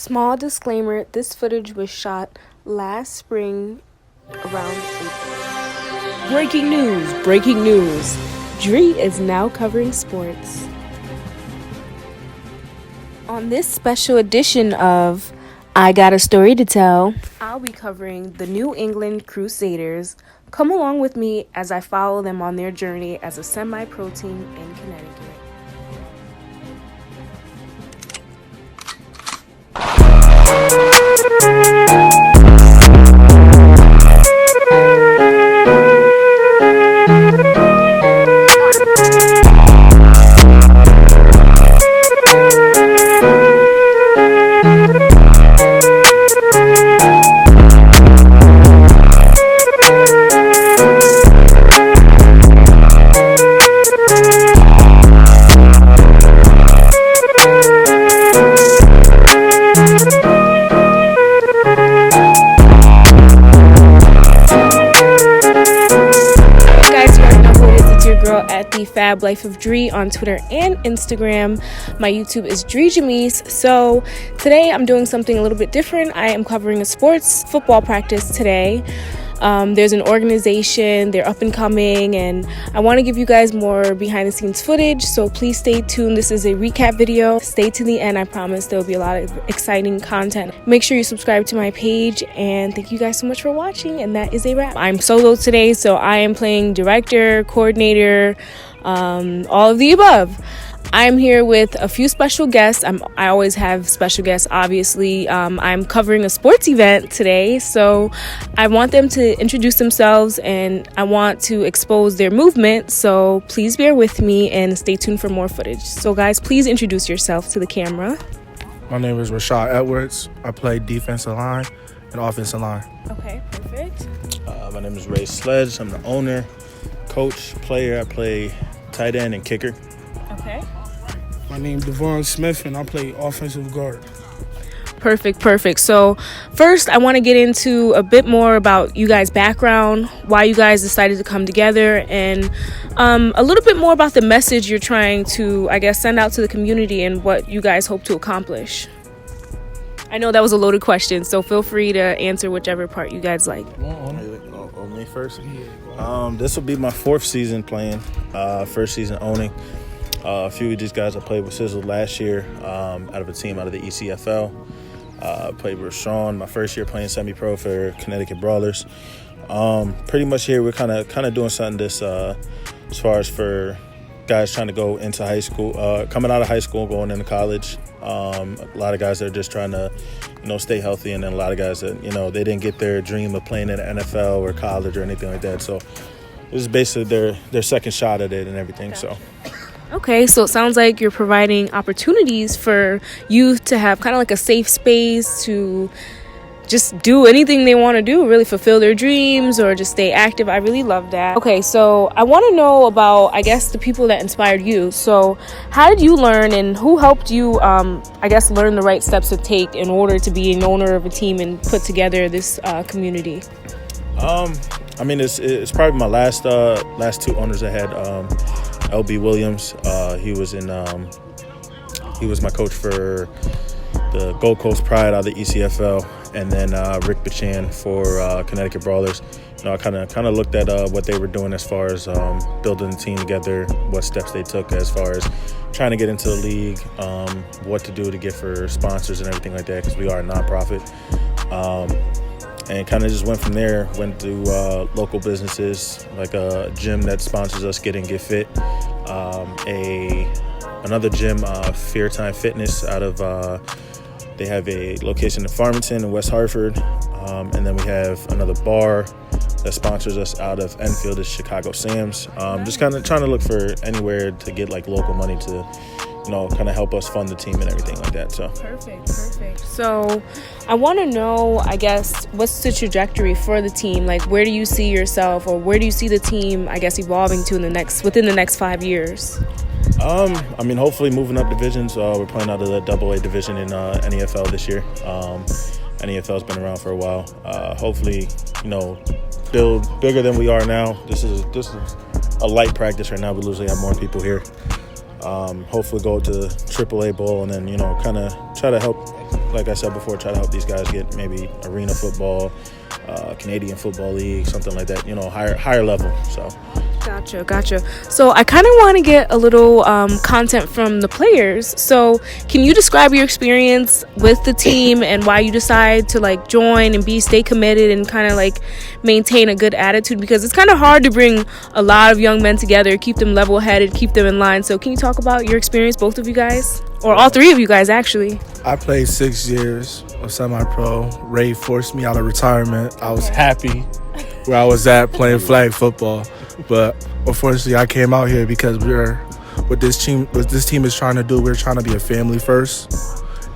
Small disclaimer, this footage was shot last spring around April. Breaking news. Dree is now covering sports. On this special edition of I Got a Story to Tell, I'll be covering the New England Crusaders. Come along with me as I follow them on their journey as a semi-pro team in Connecticut. Fab Life of Dree on Twitter and Instagram. My YouTube is Dree Jamise. So today I'm doing something a little bit different. I am covering a sports football practice today. There's an organization, they're up and coming, and I want to give you guys more behind the scenes footage, so please stay tuned. This is a recap video. Stay to the end. I promise there will be a lot of exciting content. Make sure you subscribe to my page, and thank you guys so much for watching, and that is a wrap. I'm solo today, so I am playing director, coordinator, all of the above. I'm here with a few special guests. I always have special guests, obviously. I'm covering a sports event today, so I want them to introduce themselves and I want to expose their movement, so please bear with me and stay tuned for more footage. So guys, please introduce yourself to the camera. My name is Rashad Edwards. I play defensive line and offensive line. Okay, perfect. My name is Ray Sledge. I'm the owner, coach, player. I play tight end and kicker. Okay. My name is Devon Smith, and I play offensive guard. Perfect. So first, I want to get into a bit more about you guys' background, why you guys decided to come together, and a little bit more about the message you're trying to, I guess, send out to the community and what you guys hope to accomplish. I know that was a loaded question, so feel free to answer whichever part you guys like. Me first? This will be my fourth season playing, first season owning. A few of these guys I played with Sizzle last year out of a team out of the ECFL. Played with Sean my first year playing semi-pro for Connecticut Brawlers. Pretty much here we're kind of doing something this as far as for guys trying to go into high school, coming out of high school, going into college. A lot of guys that are just trying to, stay healthy, and then a lot of guys that, they didn't get their dream of playing in the NFL or college or anything like that. So this is basically their second shot at it and everything. So. Okay, so it sounds like you're providing opportunities for youth to have kind of like a safe space to just do anything they want to do, really fulfill their dreams or just stay active. I really love that. Okay, so I want to know about, I guess, the people that inspired you. So how did you learn and who helped you, learn the right steps to take in order to be an owner of a team and put together this community? It's probably my last two owners I had. LB Williams, he was my coach for the Gold Coast Pride out of the ECFL, and then Rick Bachan for Connecticut Brawlers. I kind of looked at what they were doing as far as building the team together, what steps they took as far as trying to get into the league, what to do to get for sponsors and everything like that, because we are a nonprofit. And kind of just went from there, went to local businesses, like a gym that sponsors us, Get In, Get Fit. Another gym, Fair Time Fitness, out of, they have a location in Farmington and West Hartford. And then we have another bar that sponsors us out of Enfield, is Chicago Sam's. Just kind of trying to look for anywhere to get like local money to, kind of help us fund the team and everything like that. So Perfect. So I want to know, I guess, what's the trajectory for the team? Like, where do you see yourself, or where do you see the team, I guess, evolving to within the next 5 years? Hopefully moving up divisions. We're playing out of the AA division in NEFL this year. NEFL's been around for a while. Hopefully, build bigger than we are now. This is a light practice right now. We usually have more people here. hopefully go to AAA Bowl, and then, kind of try to help, like I said before, try to help these guys get maybe arena football, Canadian Football League, something like that, higher level. So. Gotcha. So I kind of want to get a little content from the players. So can you describe your experience with the team and why you decide to join and stay committed and kind of maintain a good attitude? Because it's kind of hard to bring a lot of young men together, keep them level-headed, keep them in line. So can you talk about your experience, both of you guys, or all three of you guys actually? I played 6 years of semi-pro. Ray forced me out of retirement. I was happy where I was at playing flag football. But unfortunately, I came out here because what this team is trying to do, we're trying to be a family first.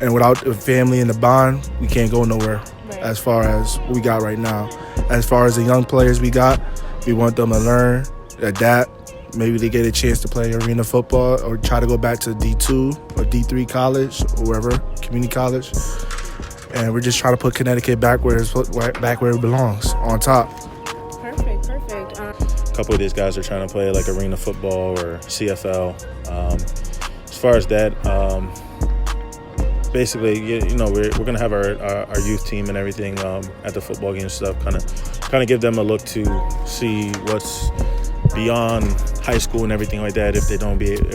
And without the family and the bond, we can't go nowhere as far as we got right now. As far as the young players we got, we want them to learn, adapt. Maybe they get a chance to play arena football or try to go back to D2 or D3 college or wherever, community college. And we're just trying to put Connecticut back where it belongs, on top. Perfect. A couple of these guys are trying to play arena football or CFL. As far as that, basically, we're going to have our youth team and everything at the football game and stuff, kind of give them a look to see what's beyond high school and everything like that. If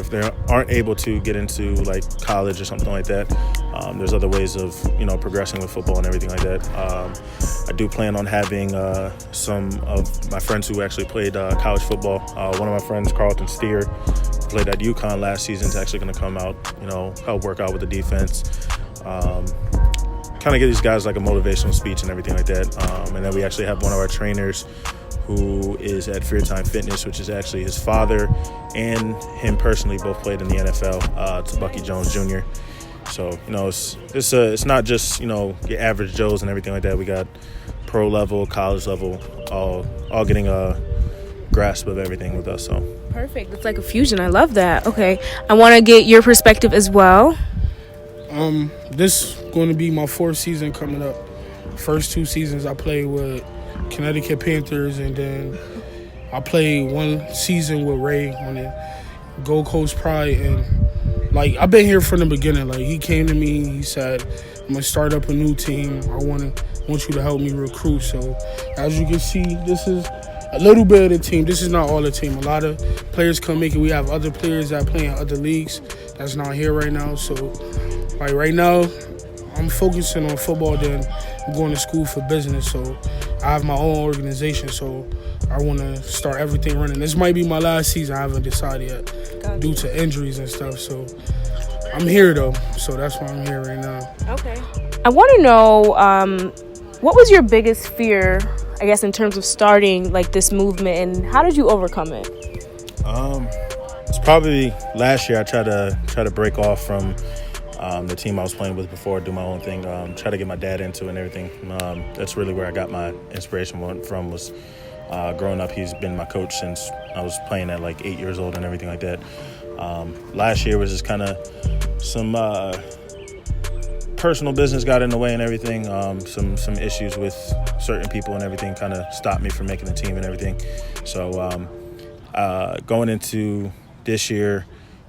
they aren't able to get into college or something like that, there's other ways of progressing with football and everything like that. I do plan on having some of my friends who actually played college football. One of my friends, Carlton Steer, who played at UConn last season, is actually going to come out, help work out with the defense. Kind of give these guys a motivational speech and everything like that. And then we actually have one of our trainers who is at Fear Time Fitness, which is actually his father and him personally both played in the NFL. It's Bucky Jones Jr. So, it's not just, your average Joes and everything like that. We got pro level, college level, all getting a grasp of everything with us. So perfect. It's like a fusion. I love that. Okay. I want to get your perspective as well. This is going to be my 4th season coming up. First 2 seasons I played with Connecticut Panthers, and then I played 1 season with Ray on the Gold Coast Pride. And I've been here from the beginning. He came to me, he said, I'm gonna start up a new team. I want you to help me recruit. So as you can see, this is a little bit of the team. This is not all the team. A lot of players come make it. We have other players that play in other leagues that's not here right now. So right now, I'm focusing on football, then I'm going to school for business. So I have my own organization, so I want to start everything running. This might be my last season. I haven't decided yet due to injuries and stuff. So I'm here, though. So that's why I'm here right now. Okay. I want to know, what was your biggest fear, I guess, in terms of starting this movement, and how did you overcome it? It's probably last year I tried to break off from the team I was playing with before, do my own thing, try to get my dad into it and everything. That's really where I got my inspiration from, was growing up. He's been my coach since I was playing at 8 years old and everything like that. Last year was just kind of some personal business got in the way and everything. Some issues with certain people and everything kind of stopped me from making the team and everything. So going into this year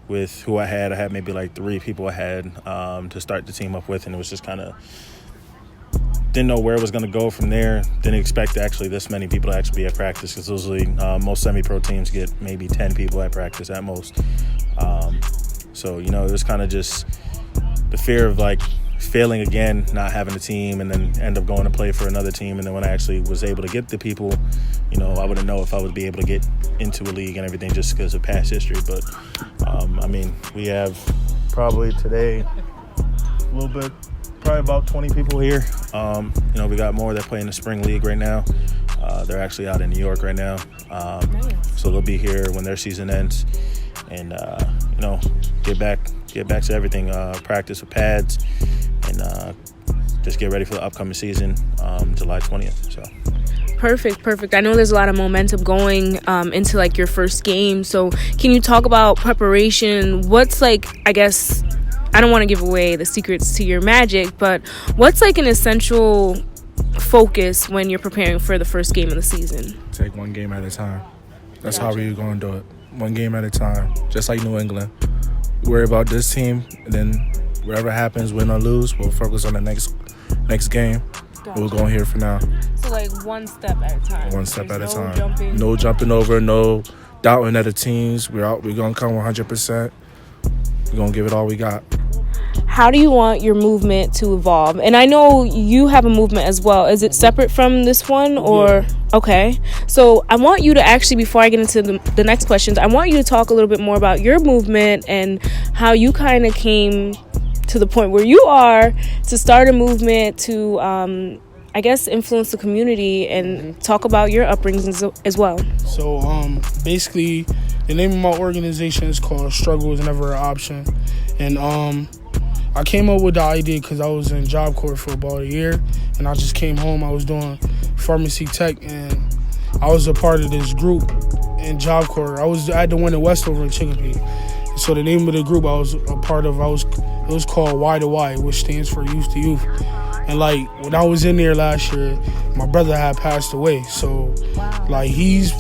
with who I had maybe 3 people I had to start the team up with, and it was just kind of didn't know where it was going to go from there. Didn't expect actually this many people to actually be at practice, because usually most semi-pro teams get maybe 10 people at practice at most. So it was kind of just the fear of failing again, not having a team, and then end up going to play for another team. And then when I actually was able to get the people, I wouldn't know if I would be able to get into a league and everything just because of past history. But we have probably today a little bit, probably about 20 people here. We got more that play in the spring league right now. They're actually out in New York right now. So they'll be here when their season ends, and get back to everything. Practice with pads, and just get ready for the upcoming season, July 20th. So. Perfect. I know there's a lot of momentum going into your first game. So can you talk about preparation? What's I guess, I don't want to give away the secrets to your magic, but what's an essential focus when you're preparing for the first game of the season? Take one game at a time. That's how we're going to do it. One game at a time, just like New England. worry about this team, and then whatever happens, win or lose, we'll focus on the next game. Gotcha. We're going here for now. So like one step at a time. One step There's at a no time. Jumping. No jumping over, no doubting other teams. We're gonna come 100%. We're gonna give it all we got. How do you want your movement to evolve? And I know you have a movement as well. Is it separate from this one or? Yeah. Okay. So I want you to actually, before I get into the next questions, I want you to talk a little bit more about your movement and how you kind of came to the point where you are to start a movement to, I guess, influence the community and talk about your upbringings as well. So basically, the name of my organization is called Struggle is Never an Option. And I came up with the idea because I was in Job Corps for about a year, and I just came home. I was doing pharmacy tech, and I was a part of this group in Job Corps. I had to win in Westover and Chicopee. So the name of the group I was a part of, it was called Y to Y, which stands for Youth to Youth. And like when I was in there last year, my brother had passed away. So like he's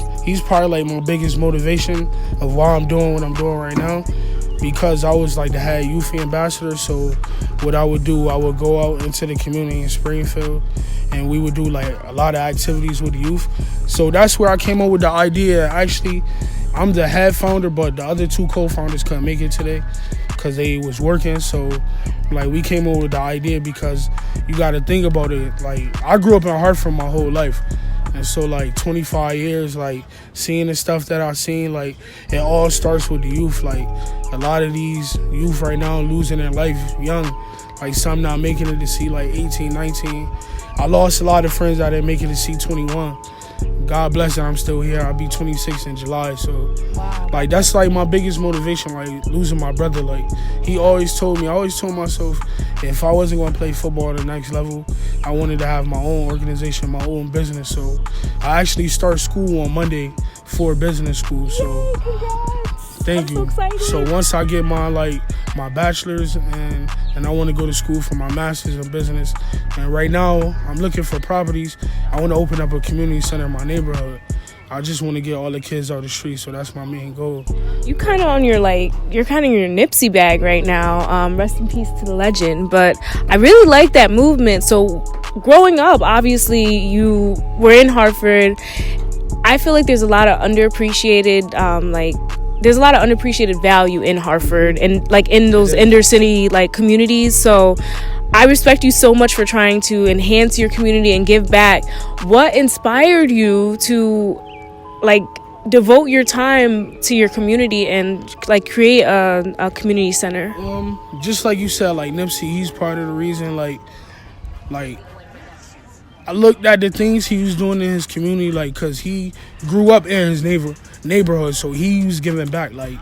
probably like my biggest motivation of why I'm doing what I'm doing right now. Because I was like the head youth ambassador, so what I would do, I would go out into the community in Springfield, and we would do like a lot of activities with the youth. So that's where I came up with the idea. Actually, I'm the head founder, but the other two co-founders couldn't make it today because they was working. So like we came up with the idea because you got to think about it. Like I grew up in Hartford my whole life. And so, like, 25 years, like, seeing the stuff that I've seen, like, it all starts with the youth. Like, a lot of these youth right now losing their life young. Like, some not making it to see, like, 18, 19. I lost a lot of friends that didn't make it to see 21. God bless it, I'm still here. I'll be 26 in July. So, like, that's, like, my biggest motivation, like, losing my brother. Like, I always told myself, if I wasn't going to play football at the next level, I wanted to have my own organization, my own business. So, I actually start school on Monday for business school. So, thank you. So, once I get my bachelor's and I want to go to school for my master's in business. And right now, I'm looking for properties. I want to open up a community center in my neighborhood. I just want to get all the kids out of the street, so that's my main goal. You kind of on your you're kind of in your Nipsey bag right now. Rest in peace to the legend. But I really like that movement. So growing up, obviously you were in Hartford. I feel like there's a lot of underappreciated there's a lot of underappreciated value in Hartford and like in those inner city like communities. So I respect you so much for trying to enhance your community and give back. What inspired you to like devote your time to your community and like create a community center? Just like you said, like Nipsey, he's part of the reason. Like I looked at the things he was doing in his community, like, cause he grew up in his neighborhood, so he was giving back. Like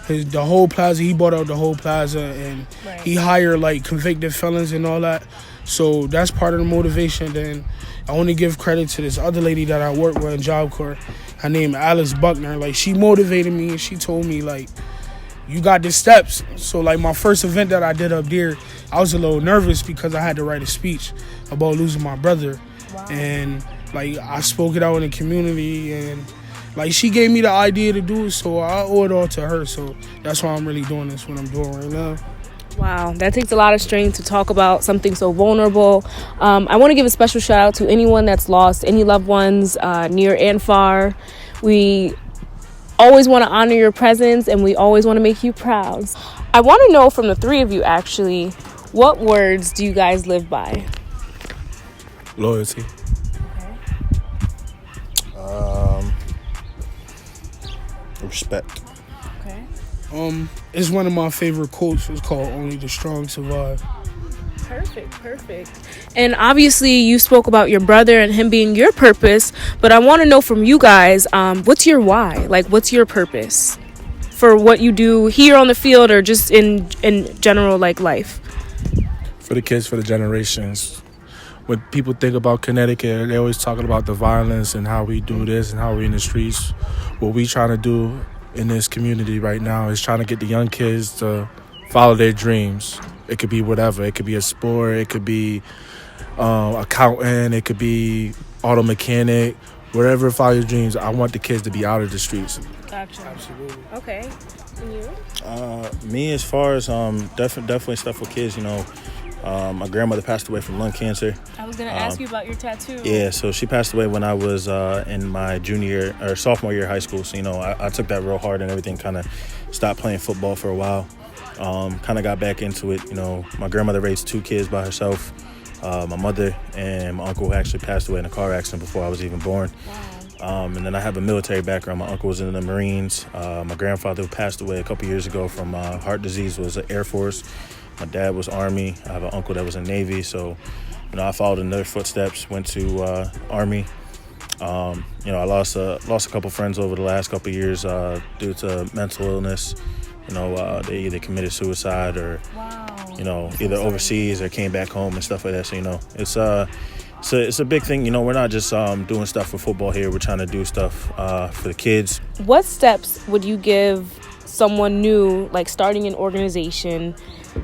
the whole plaza, he bought out the whole plaza, and he hired like convicted felons and all that. So that's part of the motivation. Then I want to give credit to this other lady that I work with in Job Corps. Her name Alice Buckner. Like she motivated me and she told me like, you got the steps. So like my first event that I did up there, I was a little nervous because I had to write a speech about losing my brother. And like I spoke it out in the community, and like she gave me the idea to do it, so I owe it all to her. So that's why I'm really doing this, what I'm doing right now. Wow, that takes a lot of strength to talk about something so vulnerable. I want to give a special shout out to anyone that's lost any loved ones near and far. We always want to honor your presence, and we always want to make you proud. I want to know from the three of you, actually, what words do you guys live by? Loyalty. Respect. Okay. It's one of my favorite quotes. It's called "Only the Strong Survive." Perfect. And obviously you spoke about your brother and him being your purpose, but I want to know from you guys, what's your why? Like, what's your purpose for what you do here on the field or just in general, like life? For the kids, for the generations. When people think about Connecticut, they're always talking about the violence and how we do this and how we're in the streets. What we trying to do in this community right now is trying to get the young kids to follow their dreams. It could be whatever. It could be a sport. It could be accountant. It could be auto mechanic. Whatever, follow your dreams. I want the kids to be out of the streets. Gotcha. Absolutely. Okay. And you? Me, as far as definitely stuff with kids. My grandmother passed away from lung cancer. I was gonna ask you about your tattoo. Yeah, so she passed away when I was in my sophomore year of high school. So I took that real hard and everything. Kind of stopped playing football for a while. Kind of got back into it. My grandmother raised 2 kids by herself. My mother and my uncle actually passed away in a car accident before I was even born. Wow. And then I have a military background. My uncle was in the Marines. My grandfather, who passed away a couple years ago from heart disease, was in the Air Force. My dad was Army. I have an uncle that was in Navy. So, I followed in their footsteps, went to Army. I lost a couple friends over the last couple years due to mental illness. They either committed suicide or, either overseas or came back home and stuff like that. So, it's a big thing. We're not just doing stuff for football here. We're trying to do stuff for the kids. What steps would you give someone new, like starting an organization,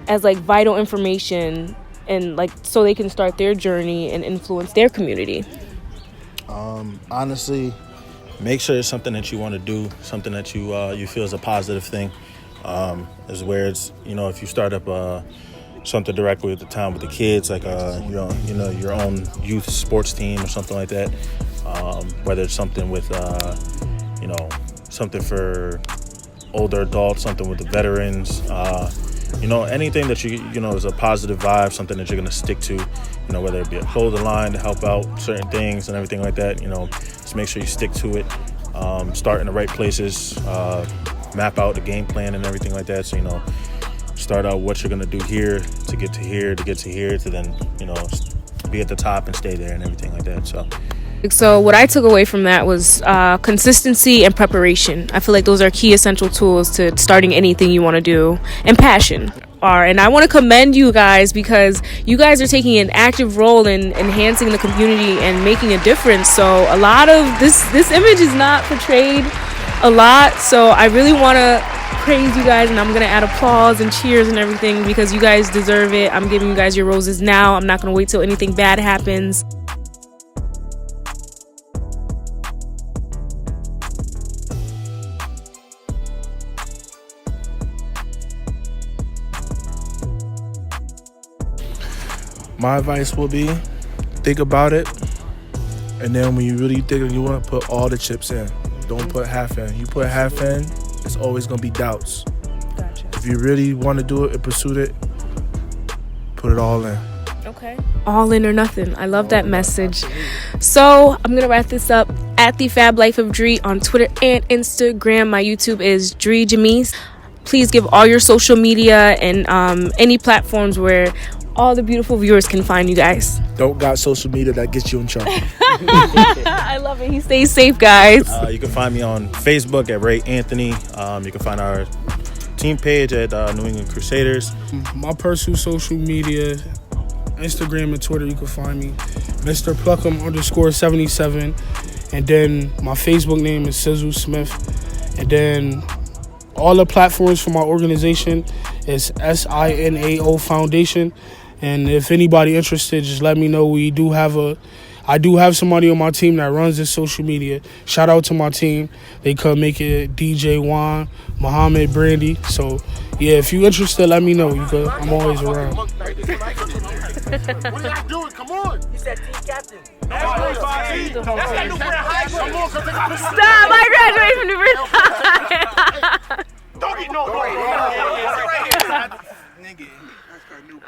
as like vital information and like so they can start their journey and influence their community? Honestly, make sure it's something that you want to do, something that you feel is a positive thing. Is where it's, if you start up something directly with the town with the kids, like your own youth sports team or something like that. Whether it's something with something for older adults, something with the veterans. Anything that is a positive vibe, something that you're going to stick to, whether it be a clothing line to help out certain things and everything like that, just make sure you stick to it. Start in the right places, map out the game plan and everything like that. So, start out what you're going to do here to get to here, to then, be at the top and stay there and everything like that. So what I took away from that was consistency and preparation. I feel like those are key essential tools to starting anything you want to do, and passion. And I want to commend you guys because you guys are taking an active role in enhancing the community and making a difference. So a lot of this image is not portrayed a lot. So I really want to praise you guys, and I'm going to add applause and cheers and everything because you guys deserve it. I'm giving you guys your roses now. I'm not going to wait till anything bad happens. My advice will be, think about it, and then when you really think you want to put all the chips in. Don't put half in. You put half in, it's always going to be doubts. Gotcha. If you really want to do it and pursue it, put it all in. Okay. All in or nothing. I love that message. So I'm going to wrap this up at the Fab Life of Dree on Twitter and Instagram. My YouTube is Dree Jamise. Please give all your social media and any platforms where all the beautiful viewers can find you guys. Don't got social media that gets you in trouble. I love it. He stays safe, guys. You can find me on Facebook at Ray Anthony. You can find our team page at New England Crusaders. My personal social media, Instagram and Twitter, you can find me Mr. Pluckham _77. And then my Facebook name is Sizzle Smith. And then all the platforms for my organization is SINAO Foundation. And if anybody interested, just let me know. I do have somebody on my team that runs this social media. Shout out to my team. They come make it DJ Juan, Muhammad, Brandy. So, yeah, if you're interested, let me know. I'm always around. What are y'all doing? Come on. He said team captain. That's that New Britain High. Come on, Stop! I graduated from New Britain High. Don't get no. Right here. Nigga.